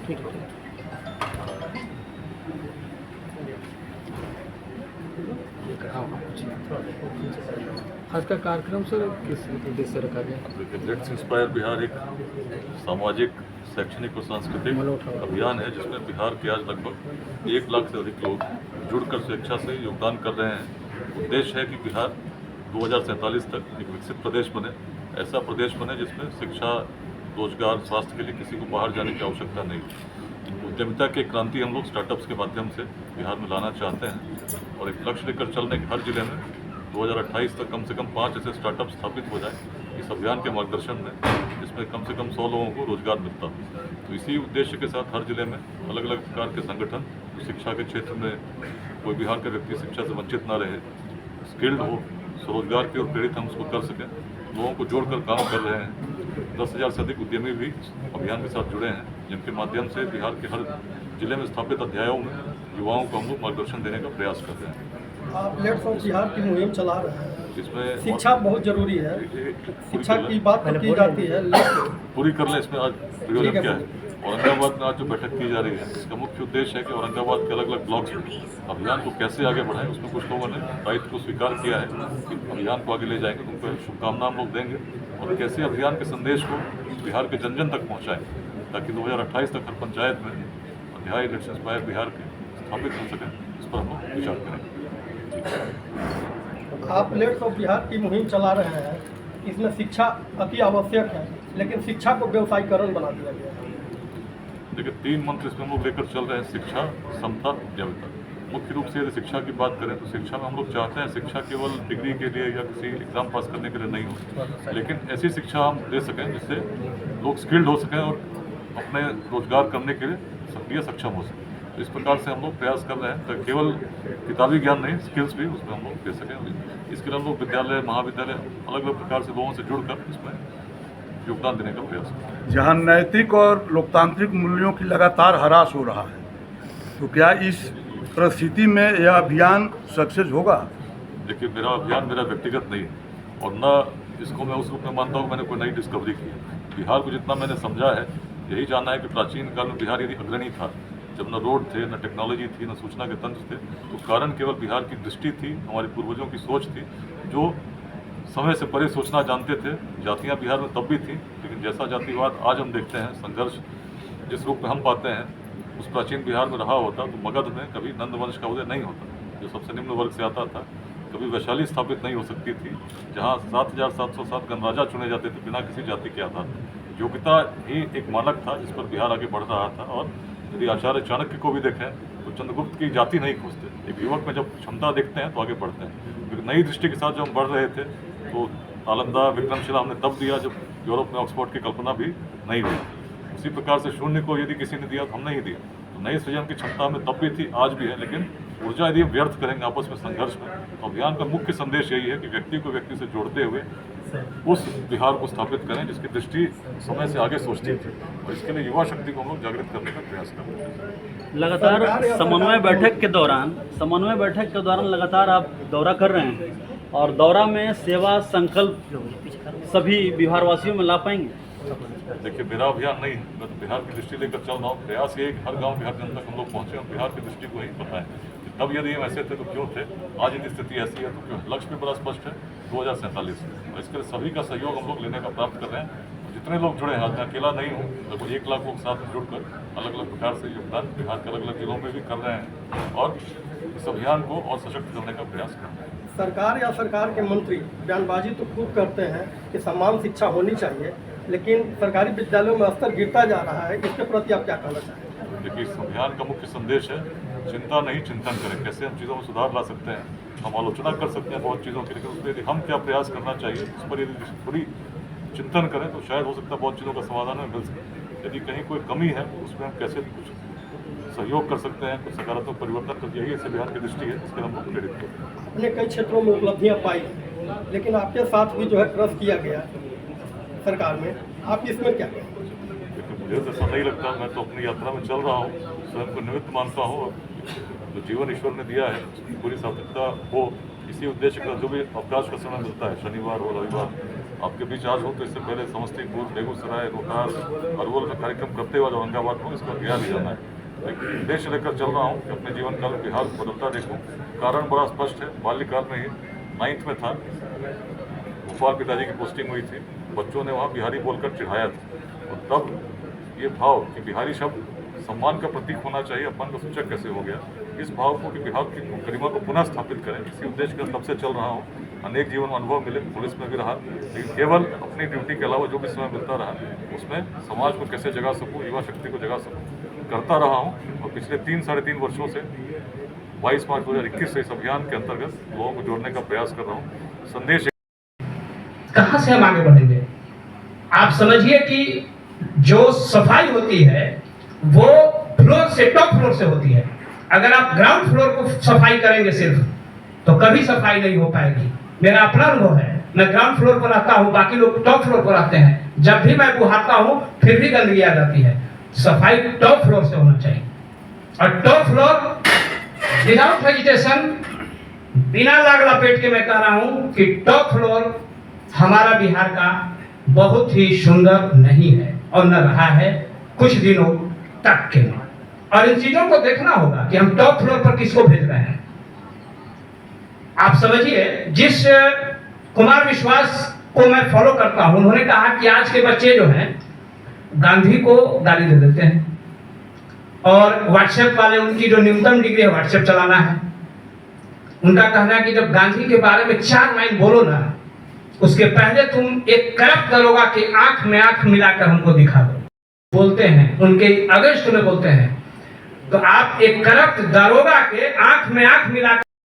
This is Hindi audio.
ठीक है। आज का कार्यक्रम सर किस उद्देश्य से रखा गया? लेट्स इंस्पायर बिहार एक सामाजिक, शैक्षणिक और सांस्कृतिक अभियान है जिसमें बिहार के आज लगभग 1 लाख से अधिक लोग जुड़कर शिक्षा से योगदान कर रहे हैं। उद्देश्य है कि बिहार 2047 तक एक विकसित प्रदेश बने, ऐसा प्रदेश बने जिसमें शिक्षा, रोजगार, स्वास्थ्य के लिए किसी को बाहर जाने की आवश्यकता नहीं। उद्यमिता की क्रांति हम लोग स्टार्टअप्स के माध्यम से बिहार में लाना चाहते हैं और एक लक्ष्य लेकर चल रहे हैं कि हर जिले में 2028 तक कम से कम 5 ऐसे स्टार्टअप स्थापित हो जाए इस अभियान के मार्गदर्शन में, जिसमें कम से कम 100 लोगों को रोजगार मिलता हो। तो इसी उद्देश्य के साथ हर जिले में अलग अलग प्रकार के संगठन शिक्षा के क्षेत्र में कोई बिहार का व्यक्ति शिक्षा से वंचित ना रहे, स्किल्ड हो, स्वरोजगार की ओर प्रेरित हम उसको कर सकें, लोगों को जोड़कर काम कर रहे हैं। 10,000 से अधिक उद्यमी भी अभियान के साथ जुड़े हैं, जिनके माध्यम से बिहार के हर जिले में स्थापित अध्यायों में युवाओं को हम लोग मार्गदर्शन देने का प्रयास कर रहे हैं। आप लेट्स फॉर बिहार की मुहिम चला रहे हैं, इसमें शिक्षा बहुत जरूरी है, शिक्षा की बात तो की जाती है लेकिन पूरी कर लें। इसमें आज प्रयोजन क्या है? औरंगाबाद में आज जो बैठक की जा रही है इसका मुख्य उद्देश्य है कि औरंगाबाद के अलग अलग ब्लॉक्स में अभियान को कैसे आगे बढ़ाएं। उसमें कुछ लोगों ने दायित्व को स्वीकार किया है कि अभियान को आगे ले जाएंगे, तो उनको शुभकामना हम लोग देंगे और कैसे अभियान के संदेश को बिहार के जन जन तक पहुँचाएँ ताकि 2028 तक हर पंचायत में अध्याय लेट्स इंस्पायर बिहार के स्थापित हो सकें। इस पर हम लोग विचार करेंगे। आप लेट्स ऑफ बिहार की मुहिम चला रहे हैं, इसमें शिक्षा अति आवश्यक है लेकिन शिक्षा को व्यवसायीकरण बना दिया गया है। देखिए 3 मंत्र इसमें हम लोग लेकर चल रहे हैं, शिक्षा, समता, उद्यमिता। मुख्य रूप से यदि शिक्षा की बात करें तो शिक्षा में हम लोग चाहते हैं शिक्षा केवल डिग्री के लिए या किसी एग्जाम पास करने के लिए नहीं हो, लेकिन ऐसी शिक्षा हम दे सकें जिससे लोग स्किल्ड हो सकें और अपने रोजगार करने के लिए सक्रिय सक्षम हो सकें। तो इस प्रकार से हम लोग प्रयास कर रहे हैं, तो केवल किताबी ज्ञान नहीं, स्किल्स भी उसमें हम लोग दे सकें। इसके लिए हम लोग विद्यालय, महाविद्यालय अलग अलग प्रकार से लोगों से जुड़कर इसमें योगदान देने का प्रयास करते हैं। जहाँ नैतिक और लोकतांत्रिक मूल्यों की लगातार ह्रास हो रहा है, तो क्या इस परिस्थिति में यह अभियान सक्सेस होगा? देखिए मेरा अभियान मेरा व्यक्तिगत नहीं है और न इसको मैं उस रूप में मानता हूँ मैंने कोई नई डिस्कवरी की है। बिहार को जितना मैंने समझा है यही जानना है कि प्राचीन काल में बिहार यदि अग्रणी था, जब न रोड थे, न टेक्नोलॉजी थी, न सूचना के तंत्र थे, तो कारण केवल बिहार की दृष्टि थी, हमारे पूर्वजों की सोच थी जो समय से परे सोचना जानते थे। जातियाँ बिहार में तब भी थी, लेकिन जैसा जातिवाद आज हम देखते हैं, संघर्ष जिस रूप में हम पाते हैं उस प्राचीन बिहार में रहा होता तो मगध में कभी नंद वंश का उदय नहीं होता, जो सबसे निम्न वर्ग से आता था। कभी वैशाली स्थापित नहीं हो सकती थी, जहाँ 7,707 गणराजा चुने जाते थे बिना किसी जाति के आधार पर। योग्यता ही एक मानक था जिस पर बिहार आगे बढ़ रहा था। और यदि आचार्य चाणक्य को भी देखें तो चंद्रगुप्त की जाति नहीं खोजते, एक युवक में जब क्षमता देखते हैं तो आगे बढ़ते हैं। एक नई दृष्टि के साथ जब हम बढ़ रहे थे तो नालंदा, विक्रमशिला हमने तब दिया जब यूरोप में ऑक्सफोर्ड की कल्पना भी नहीं हुई। उसी प्रकार से शून्य को यदि किसी ने दिया तो हम नहीं दिया। तो नए सृजन की क्षमता हमें तब भी थी, आज भी है, लेकिन ऊर्जा यदि हम व्यर्थ करेंगे आपस में संघर्ष में, तो अभियान का मुख्य संदेश यही है कि व्यक्ति को व्यक्ति से जोड़ते हुए उस बिहार को स्थापित करें जिसकी दृष्टि समय से आगे सोचती थी। और इसके लिए युवा शक्ति को हम लोग जागृत करने का प्रयास कर रहे हैं। लगातार समन्वय बैठक के दौरान लगातार आप दौरा कर रहे हैं और दौरा में सेवा संकल्प सभी बिहारवासियों में ला पाएंगे? देखिए मेरा अभियान नहीं है, मैं तो बिहार की दृष्टि लेकर चल रहा हूँ। प्रयास ये है कि हर गांव के हर जन तक हम लोग पहुँचे और बिहार की दृष्टि को ही बताएं कि तब यदि हम ऐसे थे तो क्यों थे, आज यदि स्थिति ऐसी है तो क्यों। लक्ष्य भी बड़ा स्पष्ट है 2047, और इसके लिए सभी का सहयोग हम लोग लेने का प्राप्त कर रहे हैं। जितने लोग जुड़े हैं, आज मैं अकेला नहीं हूँ, लगभग 1 लाख लोग साथ में जुड़कर अलग अलग प्रकार से योगदान बिहार के अलग अलग जिलों में भी कर रहे हैं और इस अभियान को और सशक्त करने का प्रयास कर रहे हैं। सरकार या सरकार के मंत्री बयानबाजी तो खूब करते हैं कि समान शिक्षा होनी चाहिए, लेकिन सरकारी विद्यालयों में स्तर गिरता जा रहा है, इसके प्रति आप क्या कहना चाहेंगे? देखिए इस अभियान का मुख्य संदेश है चिंता नहीं, चिंतन करें। कैसे हम चीज़ों में सुधार ला सकते हैं, हम आलोचना कर सकते हैं बहुत चीज़ों की, लेकिन उस पर यदि हम क्या प्रयास करना चाहिए उस पर यदि थोड़ी चिंतन करें तो शायद हो सकता है बहुत चीज़ों का समाधान में मिल सके। यदि कहीं कोई कमी है तो उसमें हम कैसे कुछ सहयोग कर सकते हैं, कुछ सकारात्मक परिवर्तन कर, यही इस अभियान की दृष्टि है, इसके हम लोग प्रेरित करते हैं। अपने कई क्षेत्रों में उपलब्धियां पाई, लेकिन आपके साथ भी जो है ट्रस्ट किया गया सरकार में, आप इसमें क्या कहेंगे? लेकिन मुझे तो ऐसा नहीं लगता, मैं तो अपनी यात्रा में चल रहा हूँ, स्वयं को निमित्त मानता हूँ। जो जीवन ईश्वर ने दिया है उसकी पूरी सार्थकता हो, इसी उद्देश्य का जो भी अवकाश का समय मिलता है, शनिवार हो, रविवार, आपके बीच आज हो तो इससे पहले समस्तीपुर, बेगूसराय, रोहतास, अरवल में कार्यक्रम करते हुए औरंगाबाद में इसका ज्ञान भी जाना है। एक उद्देश्य लेकर चल रहा हूँ कि अपने जीवन काल में बिहार को बदलता देखूँ। कारण बड़ा स्पष्ट है, बाल्यकाल में ही 9th में था, भोपाल पिताजी की पोस्टिंग हुई थी, बच्चों ने वहाँ बिहारी बोलकर चिढ़ाया था, और तब ये भाव कि बिहारी शब्द सम्मान का प्रतीक होना चाहिए, अपमान का सूचक कैसे हो गया, इस भाव को कि बिहार की गरिमा को पुनः स्थापित करें, इसी उद्देश्य के तब से चल रहा हूँ। अनेक जीवन अनुभव मिले, पुलिस में भी रहा, लेकिन केवल अपनी ड्यूटी के अलावा जो भी समय मिलता रहा उसमें समाज को कैसे जगा सकूँ, युवा शक्ति को जगा सकूँ, करता रहा हूँ। और पिछले 3-3.5 वर्षों से 22 मार्च 2021 से इस अभियान के अंतर्गत लोगों को जोड़ने का प्रयास कर रहा हूँ। संदेश कहाँ से हम आगे बढ़ेंगे? आप समझिए कि जो सफाई होती है वो फ्लोर से, टॉप फ्लोर से होती है। अगर आप ग्राउंड फ्लोर को सफाई करेंगे सिर्फ, तो कभी सफाई नहीं हो पाएगी। मेरा अपना अनुभव है, मैं ग्राउंड फ्लोर पर रहता हूँ, बाकी लोग टॉप फ्लोर पर रहते हैं। जब भी मैं बुहाता हूँ फिर भी गंदगी आ जाती है। सफाई टॉप फ्लोर से होना चाहिए, और टॉप फ्लोर विदाउट वेजिटेशन, बिना लाग लपेट के मैं कह रहा हूँ कि टॉप फ्लोर हमारा बिहार का बहुत ही सुंदर नहीं है और न रहा है कुछ दिनों तक के। और इन चीजों को देखना होगा कि हम टॉप फ्लोर पर किसको भेज रहे हैं। आप समझिए, जिस कुमार विश्वास को मैं फॉलो करता हूं, उन्होंने कहा कि आज के बच्चे जो हैं गांधी को गाली दे देते हैं, और व्हाट्सएप वाले, उनकी जो न्यूनतम डिग्री है व्हाट्सएप चलाना है। उनका कहना है कि जब गांधी के बारे में 4 लाइन बोलो ना, उसके पहले तुम एक करप्ट दरोगा के आंख में आंख मिलाकर हमको दिखा दो। बोलते हैं उनके अगेंस्ट में बोलते हैं, तो आप एक करप्ट दरोगा के आंख में आंख मिलाकर